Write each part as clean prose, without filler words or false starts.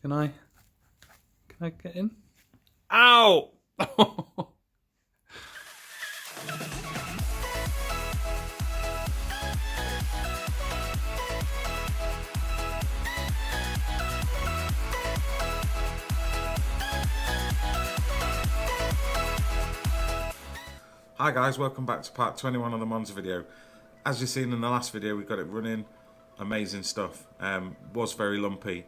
Can I get in? Ow! Hi guys, welcome back to part 21 of the Monza video. As you've seen in the last video, we got it running, amazing stuff. Was very lumpy.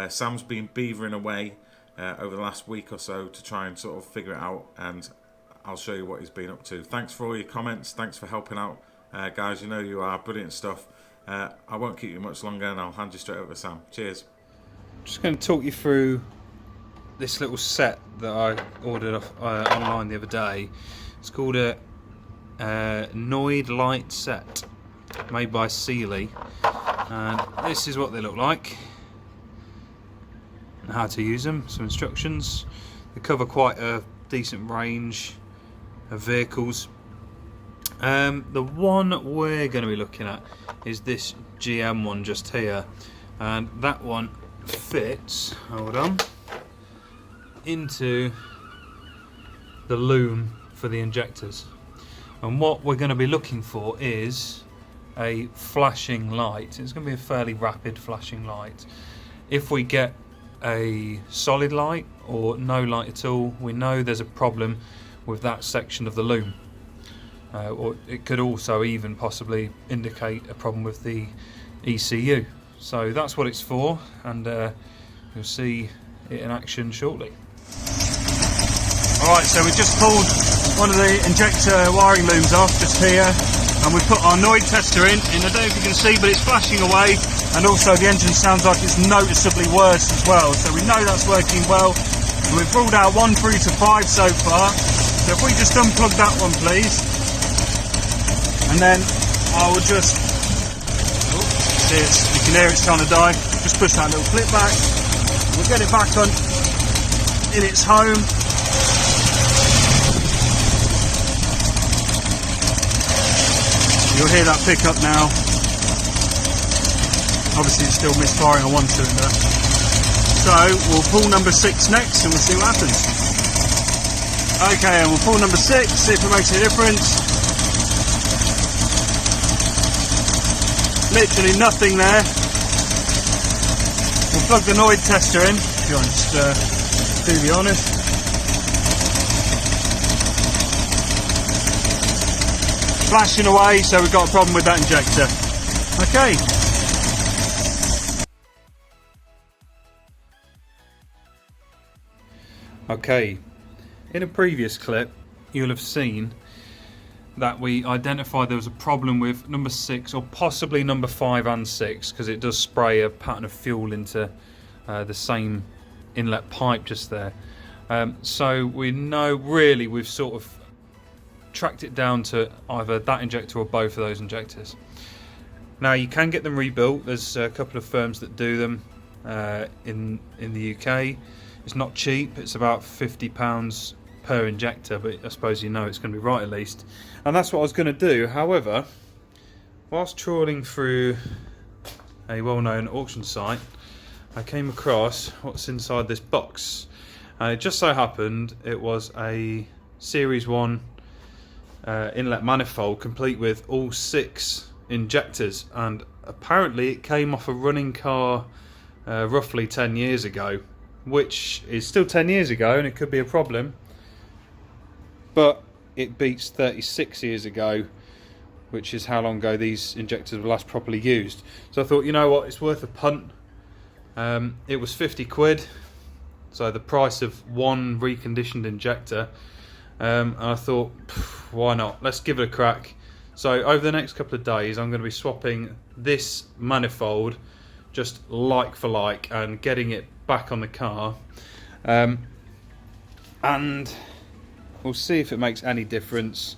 Sam's been beavering away over the last week or so to try and sort of figure it out, and I'll show you what he's been up to. Thanks for all your comments, thanks for helping out, guys. You know you are, brilliant stuff. I won't keep you much longer and I'll hand you straight over to Sam. Cheers. Just going to talk you through this little set that I ordered off, online the other day. It's called a Noid light set, made by Sealy, and this is what they look like and how to use them. Some instructions. They cover quite a decent range of vehicles. The one we're going to be looking at is this GM one just here, and that one fits, hold on, into the loom for the injectors. And what we're going to be looking for is a flashing light. It's going to be a fairly rapid flashing light. If we get a solid light or no light at all, we know there's a problem with that section of the loom. Or it could also even possibly indicate a problem with the ECU. So that's what it's for, and you'll see it in action shortly. Alright, so we just pulled one of the injector wiring looms off just here, and we put our Noid tester in, and I don't know if you can see, but it's flashing away, and also the engine sounds like it's noticeably worse as well, so we know that's working well. And we've ruled out 1 through to 5 so far, so if we just unplug that one please, and then I will just, you can hear it's trying to die, just push that little clip back, we'll get it back on in its home. You'll hear that pickup now. Obviously it's still misfiring a 1 cylinder. So we'll pull number 6 next and we'll see what happens. Okay, and we'll pull number 6, see if it makes a difference. Literally nothing there. We'll plug the Noid tester in, if you want to be honest. Flashing away, so we've got a problem with that injector. Okay. Okay, in a previous clip you'll have seen that we identified there was a problem with number 6 or possibly number 5 and 6, because it does spray a pattern of fuel into the same inlet pipe just there. So we know really we've sort of tracked it down to either that injector or both of those injectors. Now you can get them rebuilt. There's a couple of firms that do them in the UK. It's not cheap, it's about £50 per injector, but I suppose you know it's going to be right at least. And that's what I was going to do. However, whilst trawling through a well-known auction site, I came across what's inside this box, and it just so happened it was a Series 1 inlet manifold complete with all 6 injectors, and apparently it came off a running car roughly 10 years ago, which is still 10 years ago and it could be a problem, but it beats 36 years ago, which is how long ago these injectors were last properly used. So I thought, you know what, it's worth a punt. It was 50 quid, so the price of one reconditioned injector. And I thought, why not? Let's give it a crack. So over the next couple of days, I'm going to be swapping this manifold just like for like and getting it back on the car. And we'll see if it makes any difference.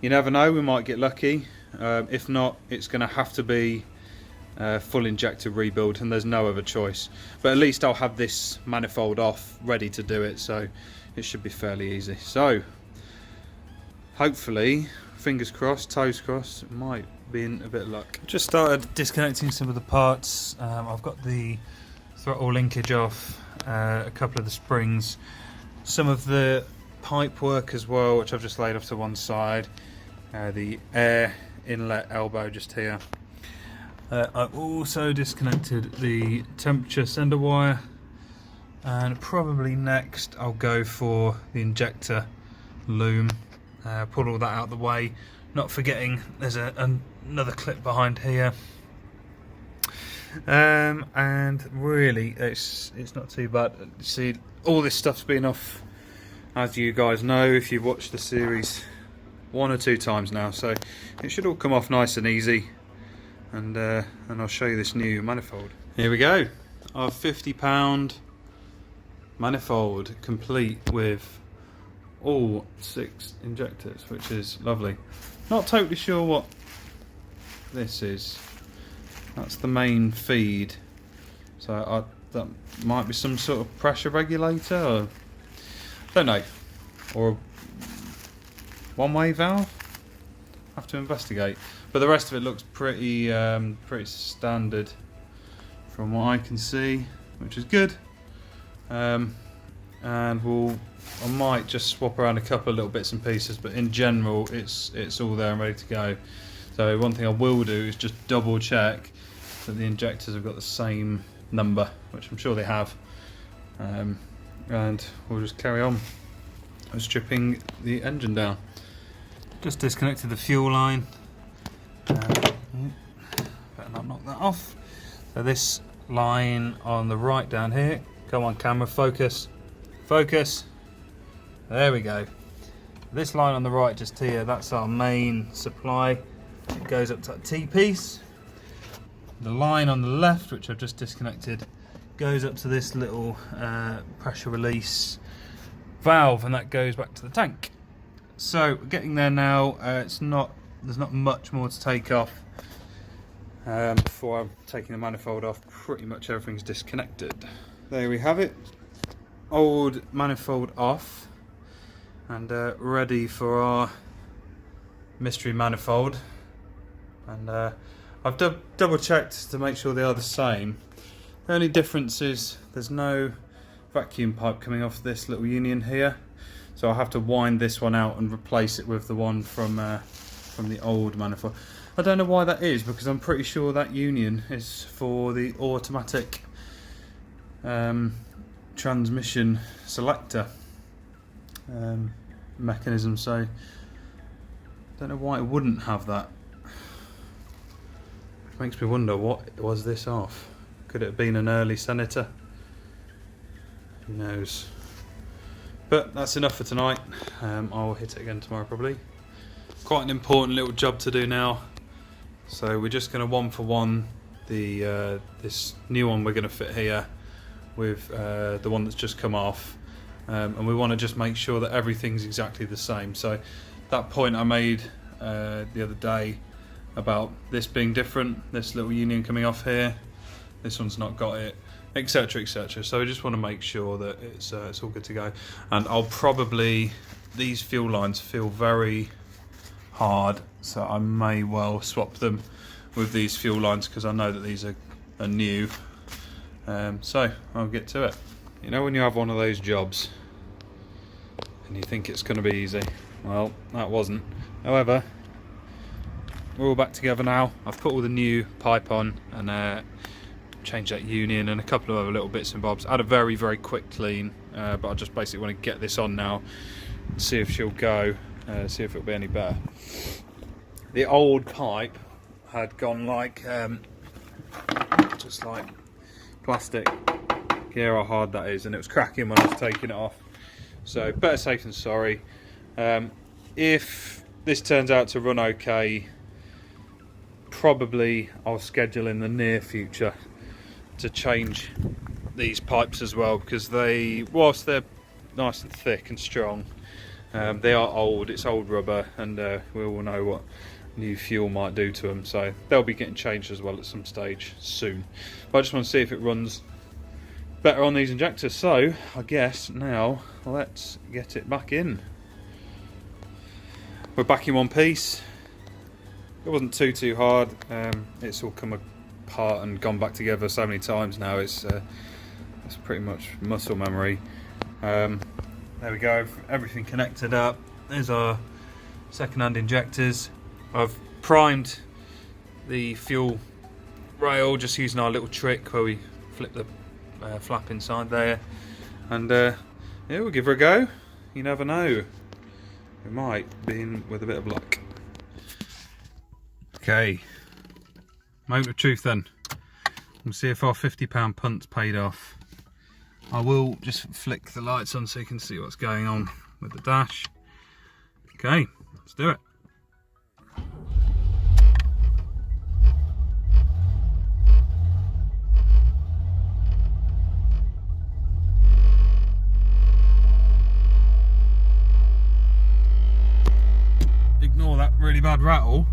You never know, we might get lucky. If not, it's going to have to be full injector rebuild, and there's no other choice. But at least I'll have this manifold off, ready to do it, so it should be fairly easy. So hopefully, fingers crossed, toes crossed, it might be in a bit of luck. Just started disconnecting some of the parts. I've got the throttle linkage off, a couple of the springs, some of the pipe work as well, which I've just laid off to one side, the air inlet elbow just here. I've also disconnected the temperature sender wire, and probably next I'll go for the injector loom, pull all that out of the way, not forgetting there's another clip behind here. And really it's not too bad. See, all this stuff's been off, as you guys know if you've watched the series 1 or 2 times now, so it should all come off nice and easy, and I'll show you this new manifold. Here we go, our £50 manifold, complete with all 6 injectors, which is lovely. Not totally sure what this is. That's the main feed, so that might be some sort of pressure regulator, or don't know, or one-way valve. Have to investigate. But the rest of it looks pretty standard from what I can see, which is good. And I might just swap around a couple of little bits and pieces, but in general it's all there and ready to go. So one thing I will do is just double check that the injectors have got the same number, which I'm sure they have, and we'll just carry on. I was stripping the engine down. Just disconnected the fuel line. Better not knock that off. So this line on the right down here, come on camera, focus, focus, there we go. This line on the right just here, that's our main supply. It goes up to that T-piece. The line on the left, which I've just disconnected, goes up to this little pressure release valve, and that goes back to the tank. So getting there now. There's not much more to take off. Before I'm taking the manifold off, pretty much everything's disconnected. There we have it, old manifold off, and ready for our mystery manifold. And I've double checked to make sure they are the same. The only difference is there's no vacuum pipe coming off this little union here, so I'll have to wind this one out and replace it with the one from the old manifold. I don't know why that is, because I'm pretty sure that union is for the automatic transmission selector mechanism, so I don't know why it wouldn't have that. Makes me wonder, what was this off? Could it have been an early Senator? Who knows? But that's enough for tonight. I'll hit it again tomorrow probably. Quite an important little job to do now. So we're just going to 1-for-1 the this new one we're going to fit here with the one that's just come off, and we want to just make sure that everything's exactly the same. So that point I made the other day about this being different, this little union coming off here, this one's not got it, etc, etc. So I just want to make sure that it's all good to go. And I'll probably, these fuel lines feel very hard, so I may well swap them with these fuel lines, because I know that these are new. So I'll get to it. You know when you have one of those jobs and you think it's going to be easy? Well, that wasn't. However, we're all back together now. I've put all the new pipe on and changed that union and a couple of other little bits and bobs. I had a very quick clean, but I just basically want to get this on now, see if she'll go, see if it'll be any better. The old pipe had gone like just like plastic. Hear how hard that is, and it was cracking when I was taking it off. So better safe than sorry. If this turns out to run okay, probably I'll schedule in the near future to change these pipes as well, because they, whilst they're nice and thick and strong, they are old. It's old rubber, and we all know what new fuel might do to them, so they'll be getting changed as well at some stage soon. But I just want to see if it runs better on these injectors. So I guess now let's get it back in. We're back in one piece. It wasn't too hard. It's all come apart and gone back together so many times now. It's pretty much muscle memory. There we go, everything connected up. There's our second-hand injectors. I've primed the fuel rail just using our little trick where we flip the flap inside there, and yeah, we'll give her a go. You never know, we might be in with a bit of luck. Okay, moment of truth then. We'll see if our £50 punt's paid off. I will just flick the lights on so you can see what's going on with the dash. Okay, let's do it. Ignore that really bad rattle.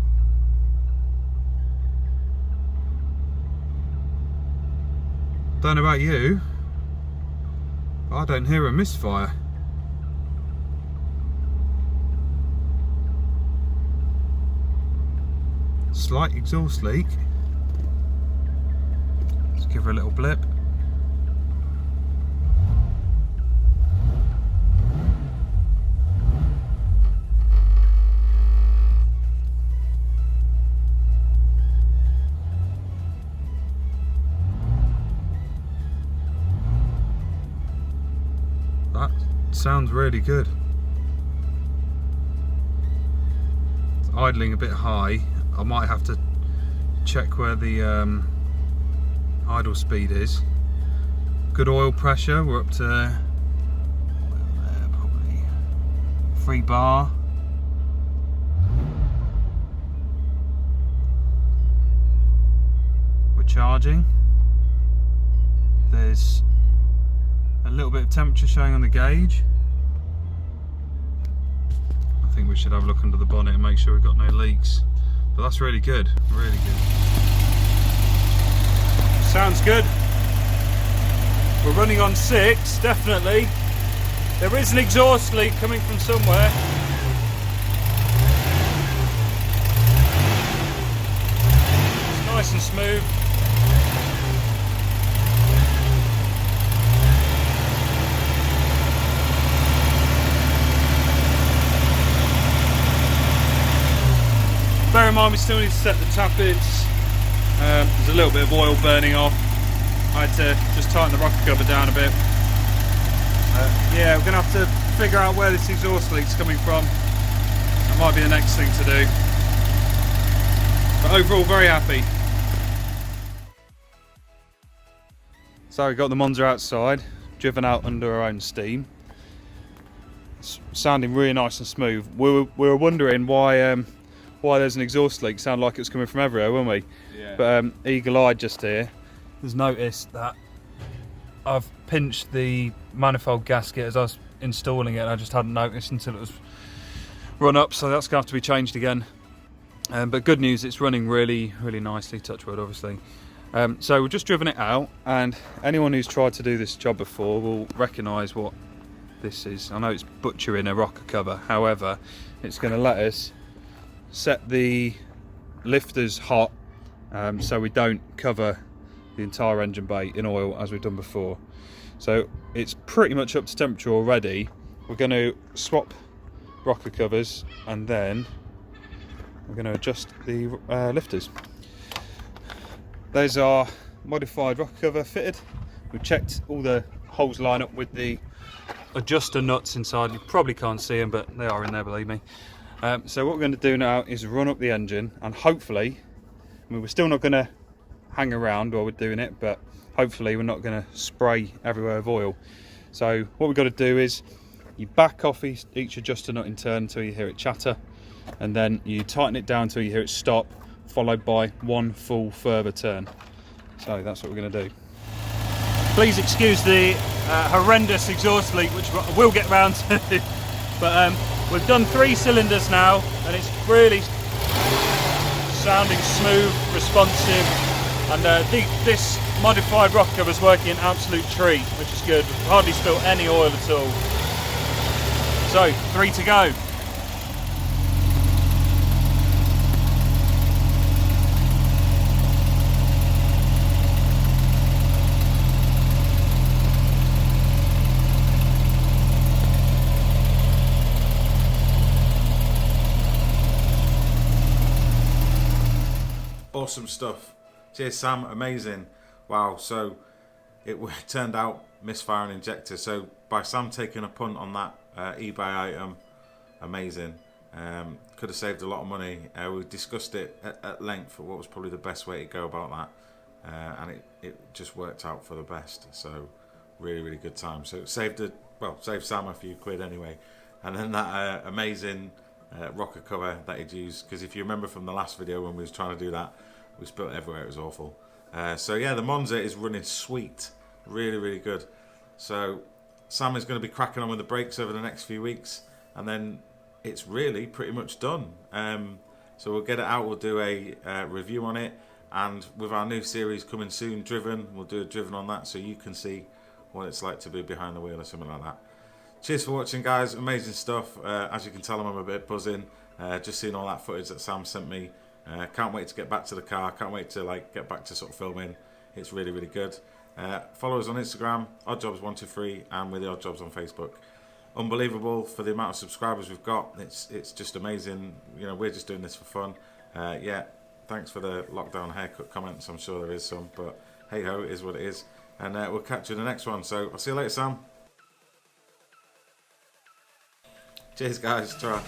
Don't know about you, but I don't hear a misfire. Slight exhaust leak. Let's give her a little blip. That sounds really good. It's idling a bit high. I might have to check where the idle speed is. Good oil pressure, we're up to probably 3 bar. We're charging. There's a little bit of temperature showing on the gauge. I think we should have a look under the bonnet and make sure we've got no leaks. But that's really good, really good. Sounds good. We're running on 6, definitely. There is an exhaust leak coming from somewhere. It's nice and smooth. Bear in mind we still need to set the tappets. There's a little bit of oil burning off. I had to just tighten the rocker cover down a bit. Yeah, we're going to have to figure out where this exhaust leak's coming from. That might be the next thing to do. But overall, very happy. So we've got the Monza outside, driven out under our own steam. It's sounding really nice and smooth. We were wondering why there's an exhaust leak. Sounded like it was coming from everywhere, weren't we? Yeah. But eagle-eyed just here has noticed that I've pinched the manifold gasket as I was installing it, and I just hadn't noticed until it was run up, so that's going to have to be changed again. But good news, it's running really, really nicely, touch wood obviously. So we've just driven it out, and anyone who's tried to do this job before will recognise what this is. I know it's butchering a rocker cover, however, it's going to let us set the lifters hot, so we don't cover the entire engine bay in oil as we've done before. So it's pretty much up to temperature already. We're going to swap rocker covers, and then we're going to adjust the lifters. There's our modified rocker cover fitted. We've checked all the holes line up with the adjuster nuts inside. You probably can't see them, but they are in there, believe me. So what we're going to do now is run up the engine, and hopefully, I mean, we're still not going to hang around while we're doing it, but hopefully we're not going to spray everywhere with oil. So what we've got to do is you back off each adjuster nut in turn until you hear it chatter, and then you tighten it down until you hear it stop, followed by one full further turn. So that's what we're going to do. Please excuse the horrendous exhaust leak, which we'll get round to. But we've done 3 cylinders now, and it's really sounding smooth, responsive, and this modified rocker cover is working an absolute treat, which is good. We've hardly spilled any oil at all. So 3 to go. awesome stuff. Cheers, Sam. Amazing. Wow. So it turned out misfiring injector. So by Sam taking a punt on that eBay item, amazing. Could have saved a lot of money. We discussed it at length for what was probably the best way to go about that, and it just worked out for the best. So really good time. So it saved Sam a few quid anyway. And then that amazing rocker cover that he'd used, because if you remember from the last video when we was trying to do that, we spilt everywhere. It was awful. So yeah, the Monza is running sweet, really good. So Sam is going to be cracking on with the brakes over the next few weeks, and then it's really pretty much done. So we'll get it out, we'll do a review on it, and with our new series coming soon, Driven, we'll do a Driven on that so you can see what it's like to be behind the wheel or something like that. Cheers for watching, guys. Amazing stuff. As you can tell, I'm a bit buzzing. Just seeing all that footage that Sam sent me. Can't wait to get back to the car. Can't wait to get back to sort of filming. It's really good. Follow us on Instagram, oddjobs123, and with the Odd Jobs on Facebook. Unbelievable for the amount of subscribers we've got. It's just amazing. You know, we're just doing this for fun. Yeah, thanks for the lockdown haircut comments. I'm sure there is some, but hey ho, it is what it is. And we'll catch you in the next one. So I'll see you later, Sam. Cheers, guys. Ta-ra.